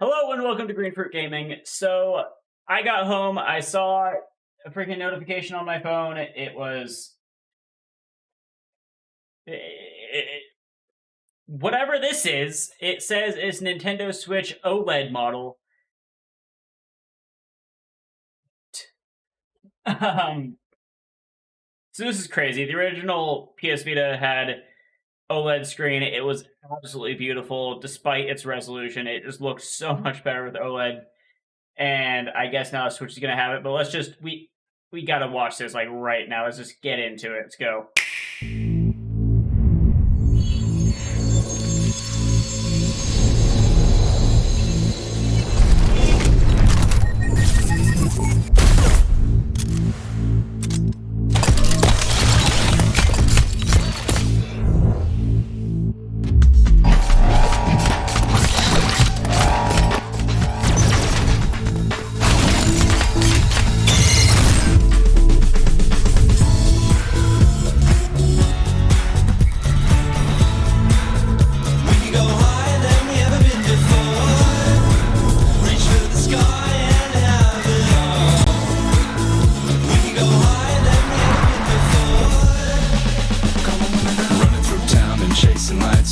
Hello and welcome to Green Fruit Gaming. So I got home, I saw a freaking notification on my phone. It was whatever this is. It says it's Nintendo Switch OLED model. So this is crazy. The original PS Vita had OLED screen. It was absolutely beautiful, despite its resolution. It just looked so much better with OLED. And I guess now Switch is gonna have it. But let's just we gotta watch this like right now. Let's just get into it. Let's go.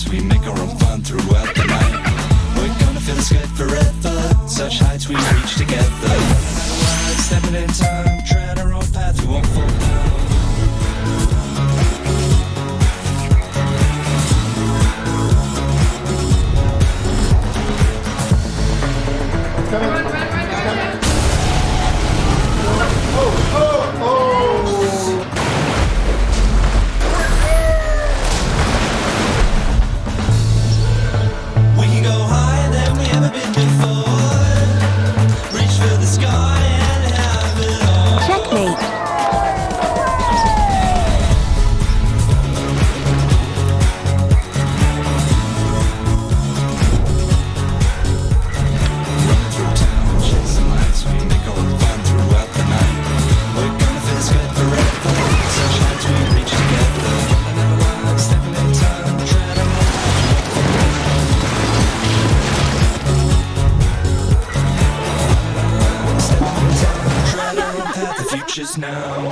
We make our own fun throughout the night. We're gonna feel this good forever. Such heights we reach together. Stepping in time, tread our own path, we won't fall down. Run. We can go higher than we ever been before. Reach for the sky and have it all. Checkmate. Running through town, chasing lights, we make our own fun throughout the night. We're gonna feel this good forever. Such heights we reach together. I never lie, stepping in time, tread our own tread our own path, the future's now. We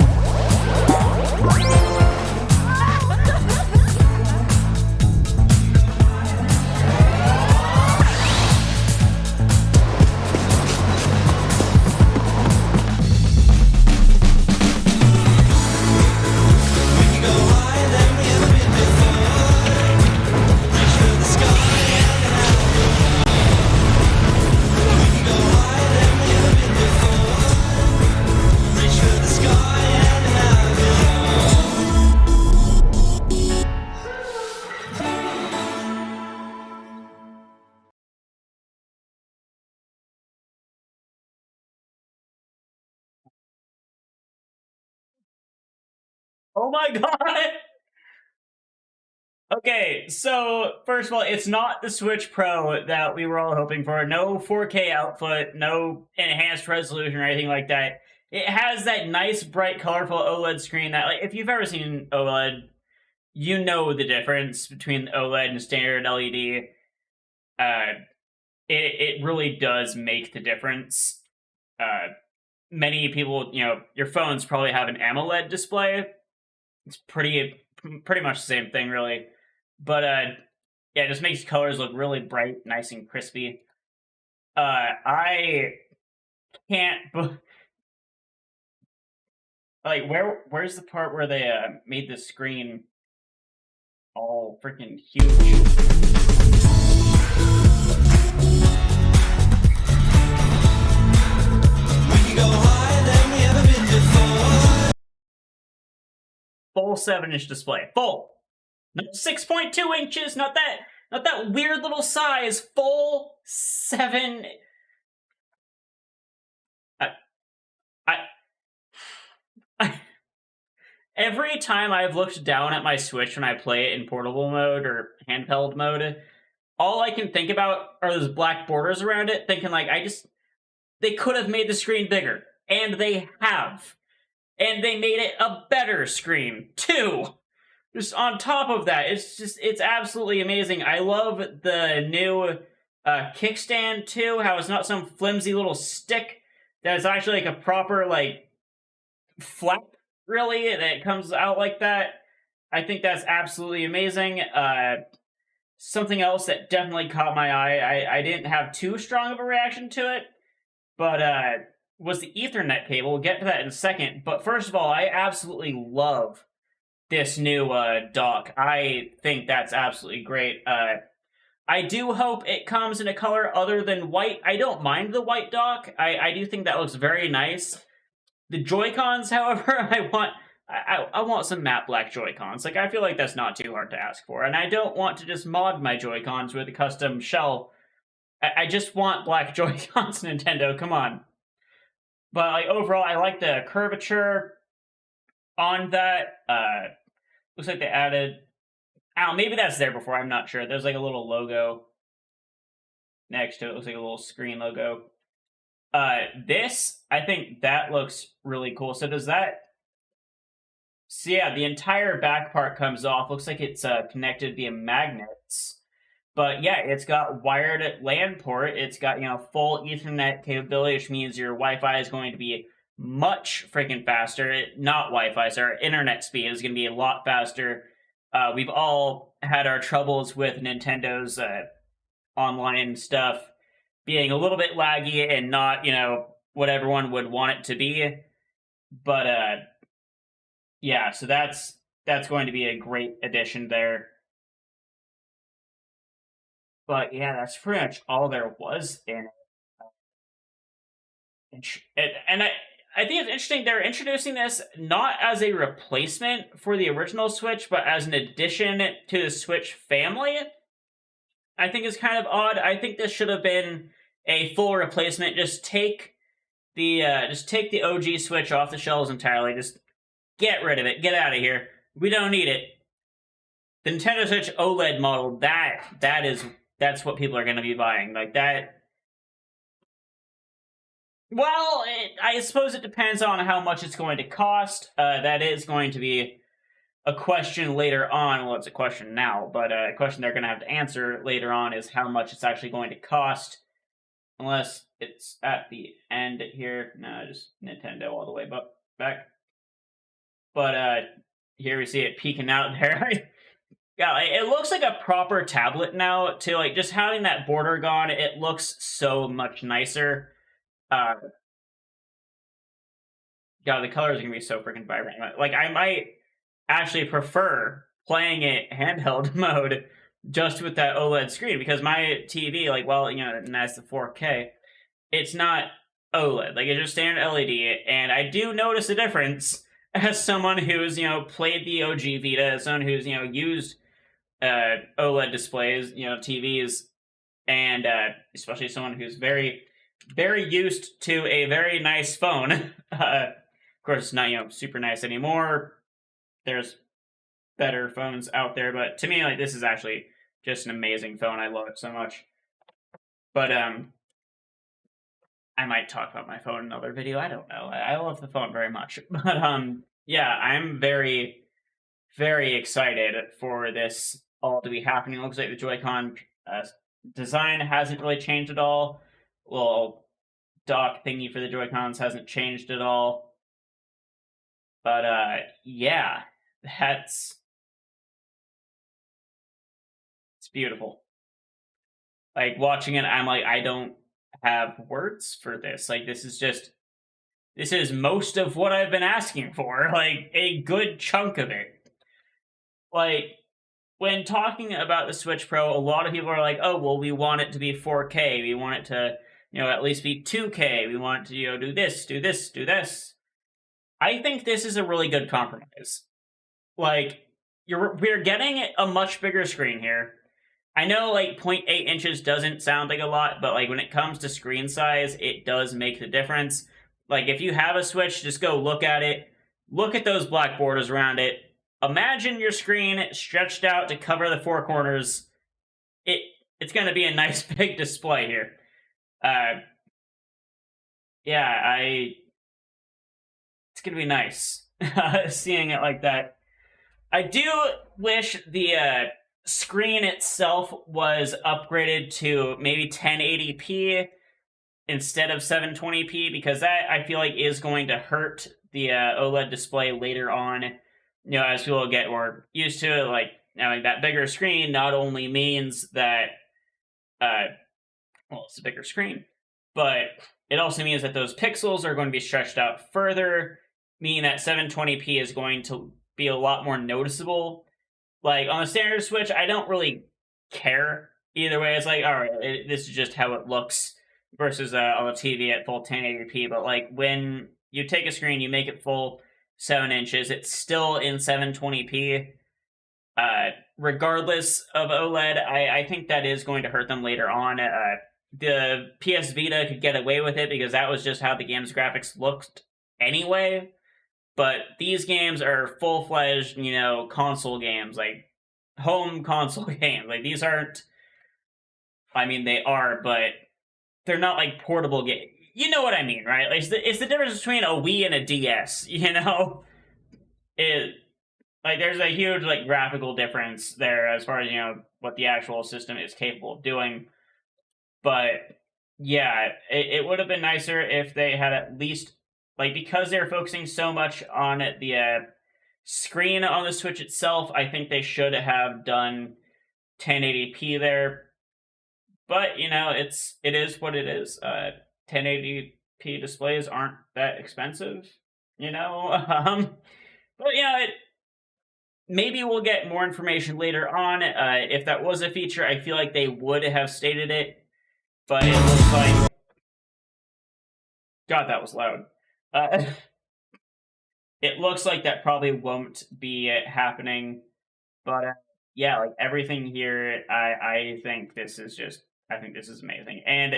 can go higher than we ever been before. Reach for the sky and have it all. We can go higher than we ever been before. Reach for the sky and have it all. Oh my god! Okay, so first of all, it's not the Switch Pro that we were all hoping for. No 4K output, no enhanced resolution or anything like that. It has that nice, bright, colorful OLED screen that, like, if you've ever seen OLED, you know the difference between OLED and standard LED. It really does make the difference. Many people, your phones probably have an AMOLED display. It's pretty much the same thing, really. But yeah, it just makes colors look really bright, nice and crispy. I can't like where's the part where they made the screen all freaking huge? We can go higher than we ever been before. Full 7-inch display, full, not 6.2 inches, not that weird little size. Full 7. Every time I've looked down at my Switch when I play it in portable mode or handheld mode, all I can think about are those black borders around it, thinking like, they could have made the screen bigger, and they have. And they made it a better screen, too. Just on top of that, it's absolutely amazing. I love the new kickstand too, how it's not some flimsy little stick that's actually like a proper like flap, really, that comes out like that. I think that's absolutely amazing. Something else that definitely caught my eye, I didn't have too strong of a reaction to it, but was the Ethernet cable. We'll get to that in a second. But first of all, I absolutely love this new dock. I think that's absolutely great. I do hope it comes in a color other than white. I don't mind the white dock. I do think that looks very nice. The Joy-Cons, however, I want some matte black Joy-Cons. Like, I feel like that's not too hard to ask for. And I don't want to just mod my Joy-Cons with a custom shell. I just want black Joy-Cons, Nintendo, come on. But, like, overall, I like the curvature on that. Looks like they added... Oh, maybe that's there before, I'm not sure. There's, like, a little logo next to it. It looks like a little screen logo. This, I think that looks really cool. So does that... So yeah, the entire back part comes off. Looks like it's connected via magnets. But yeah, it's got wired LAN port. It's got, full Ethernet capability, which means your Wi-Fi is going to be much freaking faster. Not Wi-Fi, sorry, internet speed is going to be a lot faster. We've all had our troubles with Nintendo's online stuff being a little bit laggy and not, what everyone would want it to be. But yeah, so that's going to be a great addition there. But yeah, that's pretty much all there was in it. And I think it's interesting they're introducing this not as a replacement for the original Switch, but as an addition to the Switch family. I think is kind of odd. I think this should have been a full replacement. Just take the OG Switch off the shelves entirely. Just get rid of it. Get out of here. We don't need it. The Nintendo Switch OLED model, that's what people are going to be buying. Like that. Well, I suppose it depends on how much it's going to cost. That is going to be a question later on. Well, it's a question now, but a question they're going to have to answer later on is how much it's actually going to cost. Unless it's at the end here. No, just Nintendo all the way back. But here we see it peeking out there. Yeah, it looks like a proper tablet now, too. Like, just having that border gone, it looks so much nicer. God, the colors are going to be so freaking vibrant. Like, I might actually prefer playing it handheld mode just with that OLED screen, because my TV, like, well, and that's the 4K, it's not OLED. Like, it's just standard LED, and I do notice a difference as someone who's, played the OG Vita, as someone who's, used OLED displays, TVs, and especially someone who's very, very used to a very nice phone. Of course, it's not, super nice anymore. There's better phones out there, but to me, like, this is actually just an amazing phone. I love it so much. But, I might talk about my phone in another video. I don't know. I love the phone very much. But, yeah, I'm very, very excited for this all to be happening. It looks like the Joy-Con design hasn't really changed at all. Little dock thingy for the Joy-Cons hasn't changed at all. But, yeah, it's beautiful. Like, watching it, I'm like, I don't have words for this. Like, this is most of what I've been asking for. Like, a good chunk of it. Like, when talking about the Switch Pro, a lot of people are like, oh, well, we want it to be 4K. We want it to, at least be 2K. We want it to, do this, do this, do this. I think this is a really good compromise. Like, we're getting a much bigger screen here. I know, like, 0.8 inches doesn't sound like a lot, but, like, when it comes to screen size, it does make the difference. Like, if you have a Switch, just go look at it. Look at those black borders around it. Imagine your screen stretched out to cover the four corners. It's going to be a nice big display here. Yeah, it's going to be nice seeing it like that. I do wish the screen itself was upgraded to maybe 1080p instead of 720p, because that I feel like is going to hurt the OLED display later on. As people get more used to it, like having that bigger screen not only means that, well, it's a bigger screen, but it also means that those pixels are going to be stretched out further, meaning that 720p is going to be a lot more noticeable. Like on the standard Switch, I don't really care either way. It's like, all right, this is just how it looks versus on the TV at full 1080p. But like when you take a screen, you make it full 7 inches, it's still in 720p. Regardless of OLED, I think that is going to hurt them later on. The PS Vita could get away with it because that was just how the game's graphics looked anyway. But these games are full-fledged, console games, like home console games. Like these aren't. I mean, they are, but they're not like portable games. You know what I mean, right? Like it's the difference between a Wii and a DS. There's a huge like graphical difference there as far as what the actual system is capable of doing. But yeah, it would have been nicer if they had at least, like, because they're focusing so much on the screen on the Switch itself, I think they should have done 1080p there. But it is what it is. 1080p displays aren't that expensive, But maybe we'll get more information later on. If that was a feature, I feel like they would have stated it. But it looks like... God, that was loud. It looks like that probably won't be happening. But yeah, like everything here, I think this is amazing. And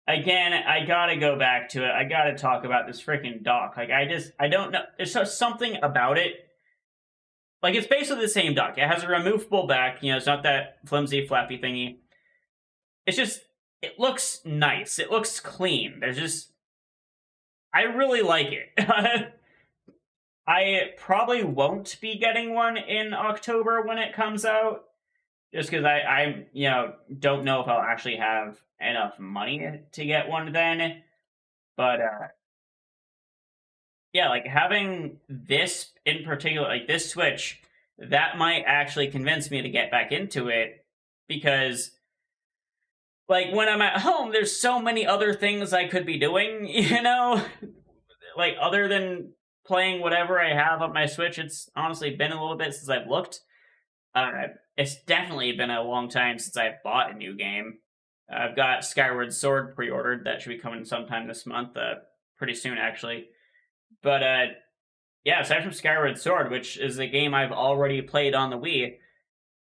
again, I gotta go back to it. I gotta talk about this freaking dock. Like, I don't know. There's just something about it. Like, it's basically the same dock. It has a removable back. It's not that flimsy, flappy thingy. It's just, it looks nice. It looks clean. I really like it. I probably won't be getting one in October when it comes out, just because I don't know if I'll actually have enough money to get one then. But yeah, like having this in particular, like this Switch, that might actually convince me to get back into it, because like when I'm at home, there's so many other things I could be doing, like other than playing whatever I have on my Switch. It's honestly been a little bit since I've looked. It's definitely been a long time since I've bought a new game. I've got Skyward Sword pre-ordered. That should be coming sometime this month, pretty soon actually. But yeah, aside from Skyward Sword, which is a game I've already played on the Wii,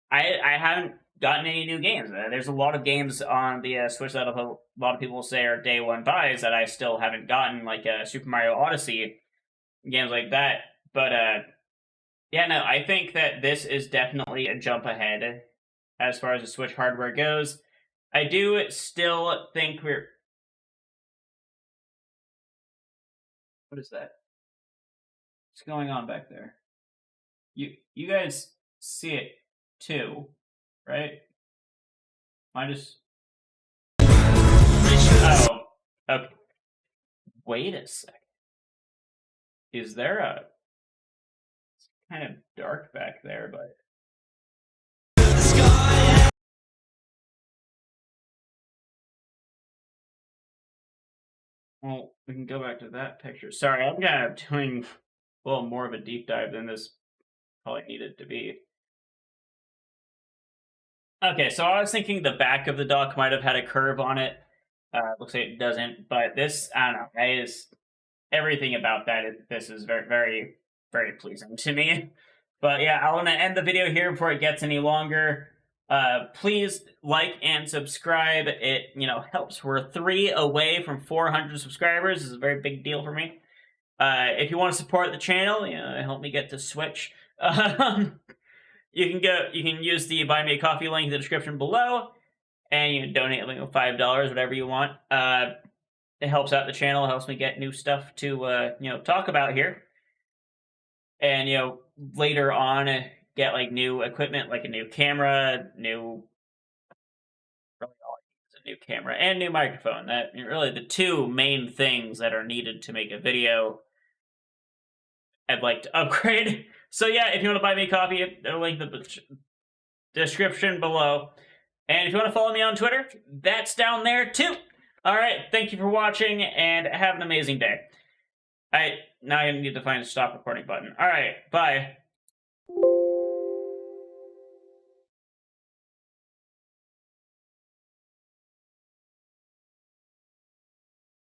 I haven't gotten any new games. There's a lot of games on the Switch that a lot of people say are day one buys that I still haven't gotten, like Super Mario Odyssey, games like that. But yeah, no, I think that this is definitely a jump ahead as far as the Switch hardware goes. I do still think we're... What is that? What's going on back there? You guys see it too, right? I just... Oh, okay. Wait a sec. Is there a... It's kind of dark back there, but... Well, we can go back to that picture. Sorry, I'm kind of doing a little more of a deep dive than this probably needed to be. Okay, so I was thinking the back of the dock might have had a curve on it. Looks like it doesn't, but this, I don't know, everything about that, this is very, very, very pleasing to me. But yeah, I want to end the video here before it gets any longer. Please like and subscribe. It, helps. We're 3 away from 400 subscribers. This is a very big deal for me. If you want to support the channel, help me get to Switch. You can use the Buy Me a Coffee link in the description below, and you can donate $5, whatever you want. It helps out the channel, helps me get new stuff to talk about here. And later on get like new equipment, like a new camera, really all I need is a new camera and new microphone. That really the two main things that are needed to make a video. I'd like to upgrade. So yeah, if you want to buy me a copy, I'll link in the description below. And if you want to follow me on Twitter, that's down there too. All right, thank you for watching, and have an amazing day. Now I need to find a stop recording button. All right, bye.